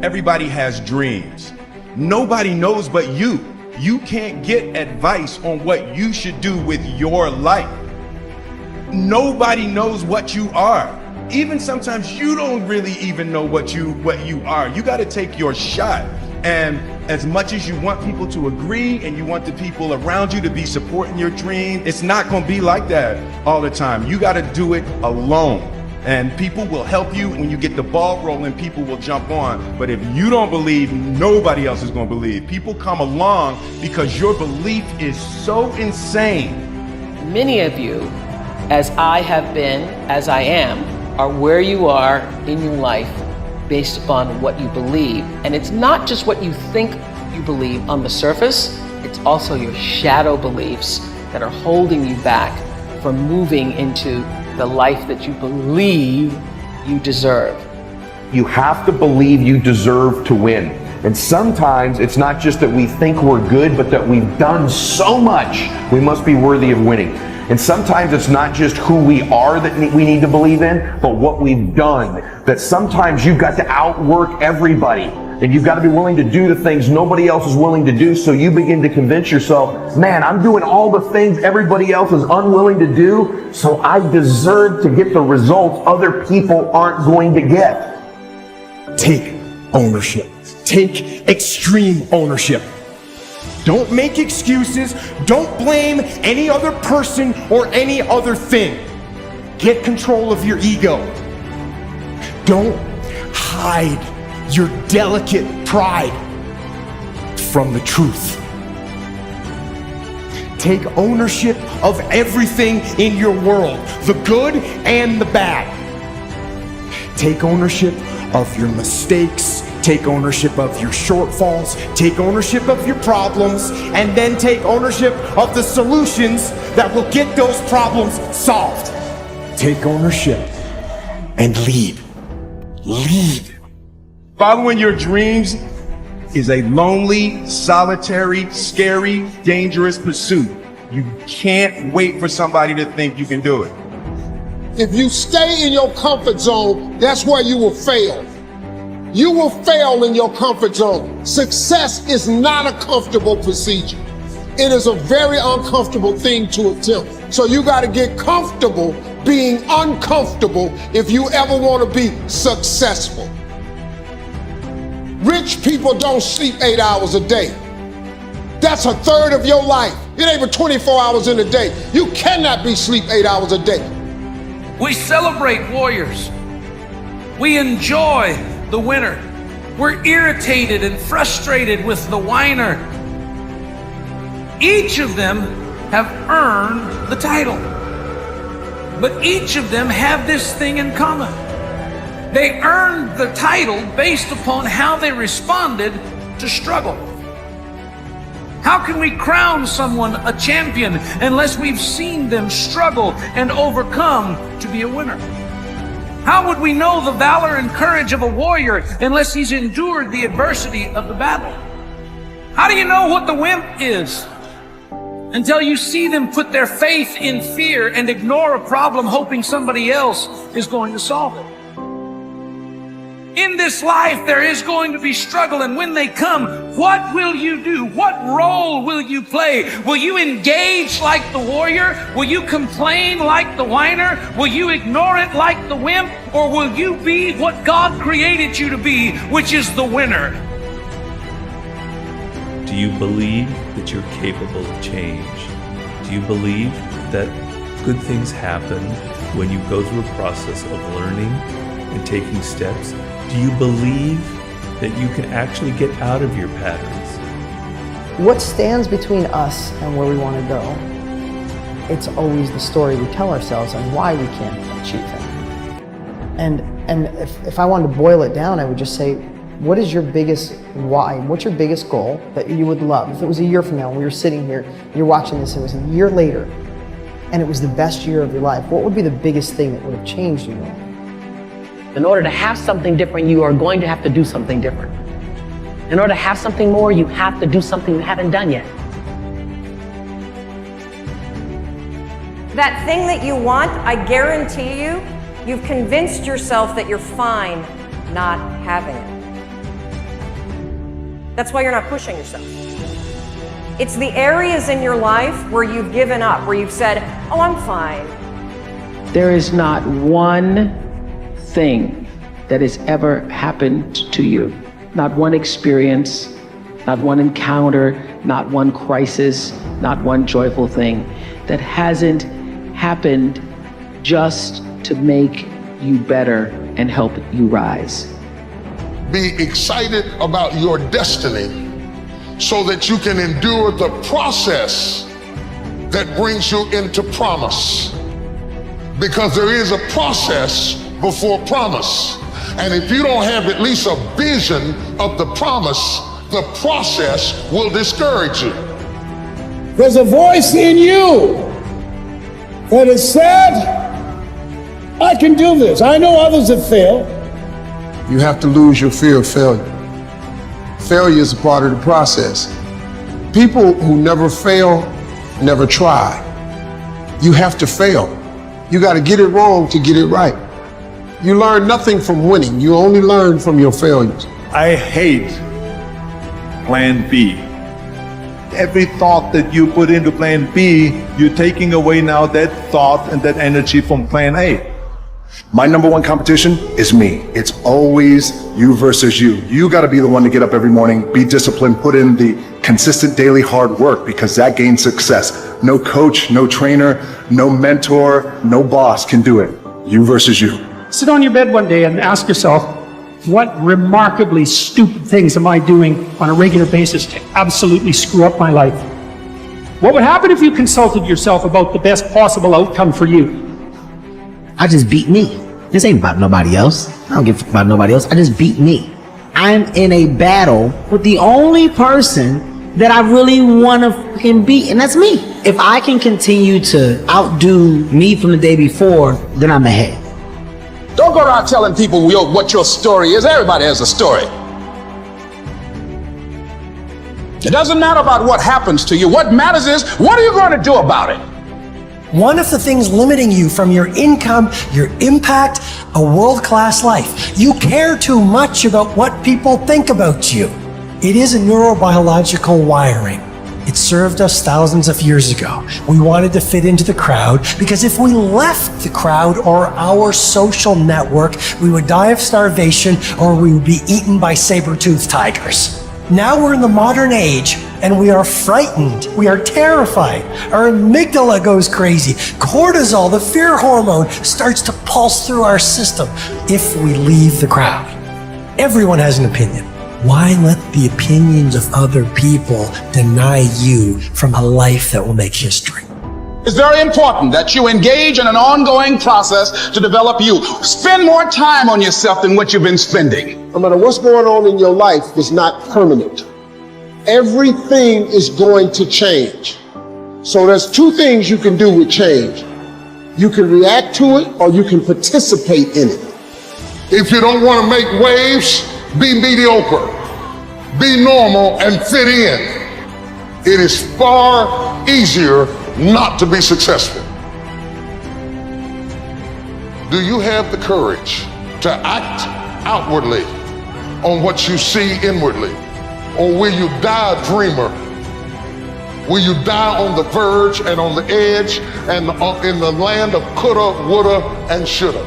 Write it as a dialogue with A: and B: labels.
A: everybody has dreams. Nobody knows but you. You can't get advice on what you should do with your life. Nobody knows what you are. Even sometimes you don't really even know what you are. You got to take your shot. And as much as you want people to agree and you want the people around you to be supporting your dream, it's not going to be like that all the time. You got to do it alone. And people will help you. When you get the ball rolling, people will jump on. But if you don't believe, nobody else is going to believe. People come along because your belief is so insane.
B: Many of you, as I have been, as I am, are where you are in your life based upon what you believe. And it's not just what you think you believe on the surface, it's also your shadow beliefs that are holding you back from moving into the life that you believe you deserve.
C: You have to believe you deserve to win. And sometimes it's not just that we think we're good, but that we've done so much, we must be worthy of winning. And sometimes it's not just who we are that we need to believe in, but what we've done. That sometimes you've got to outwork everybody. And you've got to be willing to do the things nobody else is willing to do, so you begin to convince yourself, man, I'm doing all the things everybody else is unwilling to do, so I deserve to get the results other people aren't going to get.
D: Take ownership. Take extreme ownership. Don't make excuses. Don't blame any other person or any other thing. Get control of your ego. Don't hide your delicate pride from the truth. Take ownership of everything in your world, the good and the bad. Take ownership of your mistakes. Take ownership of your shortfalls. Take ownership of your problems, and then take ownership of the solutions that will get those problems solved. Take ownership and lead. Lead.
A: Following your dreams is a lonely, solitary, scary, dangerous pursuit. You can't wait for somebody to think you can do it.
E: If you stay in your comfort zone, that's where you will fail. You will fail in your comfort zone. Success is not a comfortable procedure. It is a very uncomfortable thing to attempt. So you got to get comfortable being uncomfortable if you ever want to be successful. Rich people don't sleep 8 hours a day. That's a third of your life. It ain't but 24 hours in a day. You cannot be sleep 8 hours a day.
F: We celebrate warriors. We enjoy the winner. We're irritated and frustrated with the whiner. Each of them have earned the title, but each of them have this thing in common. They earned the title based upon how they responded to struggle. How can we crown someone a champion unless we've seen them struggle and overcome to be a winner? How would we know the valor and courage of a warrior unless he's endured the adversity of the battle? How do you know what the wimp is until you see them put their faith in fear and ignore a problem hoping somebody else is going to solve it? In this life, there is going to be struggle, and when they come, what will you do? What role will you play? Will you engage like the warrior? Will you complain like the whiner? Will you ignore it like the wimp? Or will you be what God created you to be, which is the winner?
G: Do you believe that you're capable of change? Do you believe that good things happen when you go through a process of learning and taking steps? Do you believe that you can actually get out of your patterns?
H: What stands between us and where we want to go? It's always the story we tell ourselves and why we can't achieve it. And if I wanted to boil it down, I would just say, what is your biggest why? What's your biggest goal that you would love? If it was a year from now, when we were sitting here, you're watching this, it was a year later, and it was the best year of your life, what would be the biggest thing that would have changed in your life?
B: In order to have something different, you are going to have to do something different. In order to have something more, you have to do something you haven't done yet.
I: That thing that you want, I guarantee you, you've convinced yourself that you're fine not having it. That's why you're not pushing yourself. It's the areas in your life where you've given up, where you've said, oh, I'm fine.
B: There is not one thing that has ever happened to you, not one experience, not one encounter, not one crisis, not one joyful thing that hasn't happened just to make you better and help you rise.
E: Be excited about your destiny so that you can endure the process that brings you into promise. Because there is a process before promise. And if you don't have at least a vision of the promise, the process will discourage you.
J: There's a voice in you that has said, I can do this. I know others have failed.
E: You have to lose your fear of failure. Failure is a part of the process. People who never fail, never try. You have to fail. You got to get it wrong to get it right. You learn nothing from winning. You only learn from your failures.
K: I hate plan B. Every thought that you put into plan B, you're taking away now that thought and that energy from plan A.
L: My number one competition is me. It's always you versus you. You got to be the one to get up every morning, be disciplined, put in the consistent daily hard work, because that gains success. No coach, no trainer, no mentor, no boss can do it. You versus you.
J: Sit on your bed one day and ask yourself, what remarkably stupid things am I doing on a regular basis to absolutely screw up my life? What would happen if you consulted yourself about the best possible outcome for you?
M: I just beat me. This ain't about nobody else. I don't give a fuck about nobody else. I just beat me. I'm in a battle with the only person that I really want to fucking beat, and that's me. If I can continue to outdo me from the day before, then I'm ahead.
N: Don't go around telling people what your story is. Everybody has a story. It doesn't matter about what happens to you. What matters is, what are you going to do about it?
J: One of the things limiting you from your income, your impact, a world-class life. You care too much about what people think about you. It is a neurobiological wiring. It served us thousands of years ago. We wanted to fit into the crowd because if we left the crowd or our social network, we would die of starvation or we would be eaten by saber-toothed tigers. Now we're in the modern age and we are frightened. We are terrified. Our amygdala goes crazy. Cortisol, the fear hormone, starts to pulse through our system if we leave the crowd. Everyone has an opinion. Why let the opinions of other people deny you from a life that will make history?
N: It's very important that you engage in an ongoing process to develop you. Spend more time on yourself than what you've been spending.
E: No matter what's going on in your life is not permanent. Everything is going to change. So there's two things you can do with change. You can react to it or you can participate in it. If you don't want to make waves, be mediocre, be normal, and fit in. It is far easier not to be successful. Do you have the courage to act outwardly on what you see inwardly? Or will you die a dreamer? Will you die on the verge and on the edge and in the land of coulda, woulda, and shoulda?